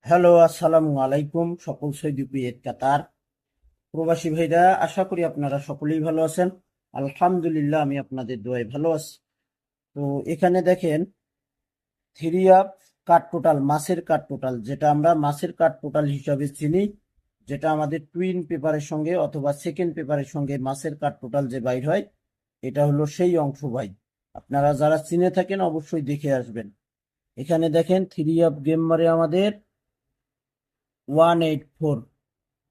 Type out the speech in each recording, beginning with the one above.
Hello, আসসালামু আলাইকুম সকল সৌদি কুয়েত কাতার প্রবাসী ভাইরা, আশা করি আপনারা সকলেই ভালো আছেন। আলহামদুলিল্লাহ, আমি আপনাদের দোয়ায় ভালো আছি। তো এখানে দেখেন, থ্রি আপ কাট টোটাল, মাসের কাট টোটাল, যেটা আমরা মাসের কাট টোটাল হিসাবে চিনি, যেটা আমাদের টুইন পেপারের সঙ্গে অথবা সেকেন্ড পেপারের সঙ্গে মাসের কাট টোটাল যে বাইর হয়, এটা হলো সেই অংশ ভাই। আপনারা যারা চিনে থাকেন অবশ্যই দেখে আসবেন। এখানে দেখেন, থ্রি আপ গেম মারে আমাদের 184,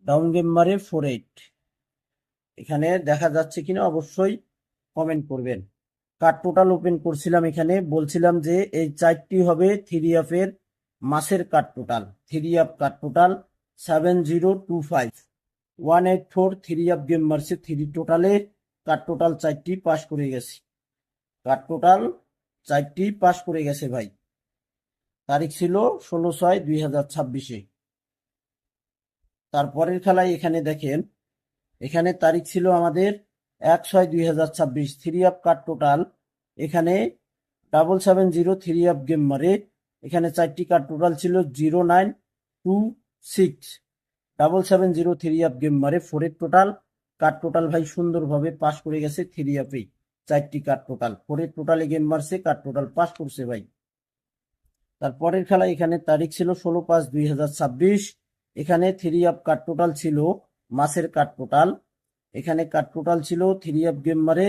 ডাউন গেম মারে 48। এখানে দেখা যাচ্ছে কিনা অবশ্যই কমেন্ট করবেন। কার্ড টোটাল ওপেন করছিলাম, এখানে বলছিলাম যে এই চারটি হবে থ্রি এর মাসের card total. Three up card total 7025, 184 three up game মারছে। থ্রি টোটালে কার্ড টোটাল চারটি পাস করে গেছে। কার্ড টোটাল চারটি পাস করে গেছে ভাই। তারিখ ছিল 16/6/2026। তারপরের খেলায় এখানে দেখেন, এখানে তারিখ ছিল আমাদের 1/6/2026। থ্রি আপ কার্ড টোটাল এখানে 770 থ্রি আপ গেম মারে। এখানে চারটি কার্ড টোটাল ছিল 0926, 770 থ্রি আপ গেম মারে। ফোরের টোটাল কার্ড টোটাল ভাই সুন্দরভাবে পাস করে গেছে থ্রি আপে। চারটি কার্ড টোটাল ফোরের টোটালে গেম মারছে, কার্ড টোটাল পাস করছে ভাই। তারপরের খেলা এখানে তারিখ ছিল 16/5/2026। এখানে থ্রি আপ কার্ড টোটাল ছিল মাসের কার্ড টোটাল। এখানে কার্ড টোটাল ছিল থ্রি আপ গেম মারে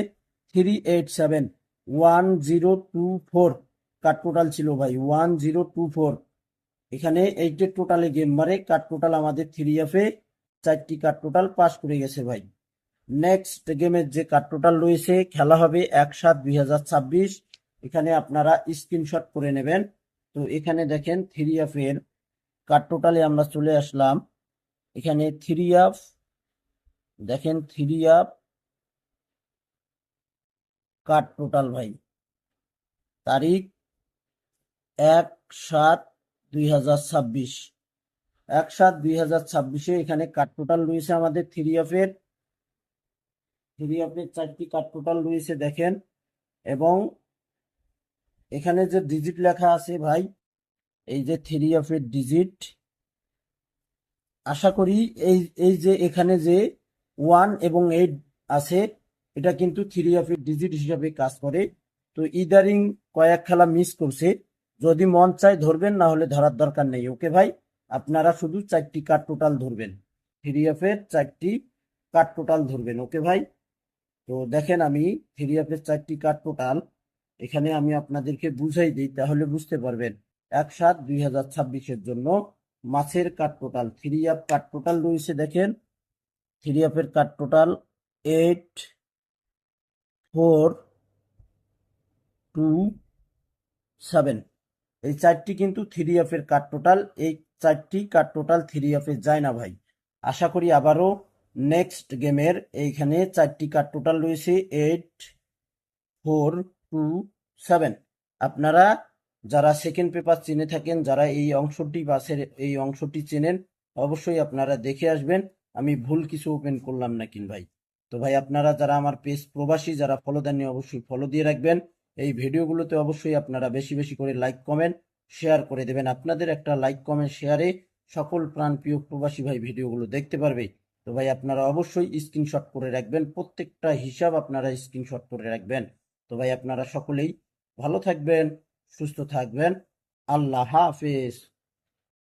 3871024। কার্ড টোটাল ছিল ভাই 1024। এখানে এইটের টোটালে গেম মারে। কার্ড টোটাল আমাদের থ্রি আপে চারটি কার্ড টোটাল পাস করে গেছে ভাই। নেক্সট গেমের যে কার্ড টোটাল রয়েছে, খেলা হবে 1/7/2026। এখানে আপনারা স্ক্রিনশট করে নেবেন। তো এখানে দেখেন, থ্রি আপ এর কার্ড টোটালে আমরা চলে আসলাম। এখানে থ্রি আপ দেখেন, থ্রি আপ কার্ড টোটাল ভাই, তারিখ 1/7/2026। 1/7/2026 এখানে কার্ড টোটাল রয়েছে আমাদের থ্রি আপের। থ্রি আপের চারটি কার্ড টোটাল রয়েছে দেখেন। এবং এখানে যে ডিজিট লেখা আছে ভাই, এই যে থ্রি আপের ডিজিট, আশা করি এই এই যে এখানে যে 1 এবং 8 আছে, এটা কিন্তু থ্রি আপের ডিজিট হিসাবে কাজ করে। তো ইদারিং কয়েক খেলা মিস করছে। যদি মন চায় ধরবেন, না হলে ধরার দরকার নেই। ওকে ভাই, আপনারা শুধু চারটি কার্ড টোটাল ধরবেন। থ্রি আপের চারটি কার্ড টোটাল ধরবেন। ওকে ভাই। তো দেখেন, আমি থ্রি আপের চারটি কার্ড টোটাল এখানে আমি আপনাদেরকে বুঝাই দিই, তাহলে বুঝতে পারবেন। 1/7/2026 জন্য মাছের card total, three up card total রয়েছে দেখেন। থ্রি আপের কার্ড টোটাল 8427। এই চারটি কিন্তু থ্রি আপের কার্ড টোটাল। এই চারটি কার্ড টোটাল থ্রি আপে যায় না ভাই। আশা করি আবারও নেক্সট গেমের এইখানে চারটি কার্ড টোটাল রয়েছে 8427। আপনারা যারা সেকেন্ড পেপার চিনে থাকেন, যারা এই অংশটি বাসের এই অংশটি চেনেন, অবশ্যই আপনারা দেখে আসবেন আমি ভুল কিছু ওপেন করলাম নাকি ভাই। তো ভাই, আপনারা যারা আমার পেজ প্রবাসী যারা ফলো দেননি, অবশ্যই ফলো দিয়ে রাখবেন। এই ভিডিওগুলোতে অবশ্যই আপনারা বেশি বেশি করে লাইক কমেন্ট শেয়ার করে দেবেন। আপনাদের একটা লাইক কমেন্ট শেয়ারে সকল প্রাণপ্রিয় প্রবাসী ভাই ভিডিওগুলো দেখতে পারবে। তো ভাই, আপনারা অবশ্যই স্ক্রিনশট করে রাখবেন, প্রত্যেকটা হিসাব আপনারা স্ক্রিনশট করে রাখবেন। তো ভাই, আপনারা সকলেই ভালো থাকবেন, সুস্থ থাকবেন। আল্লাহ হাফেজ।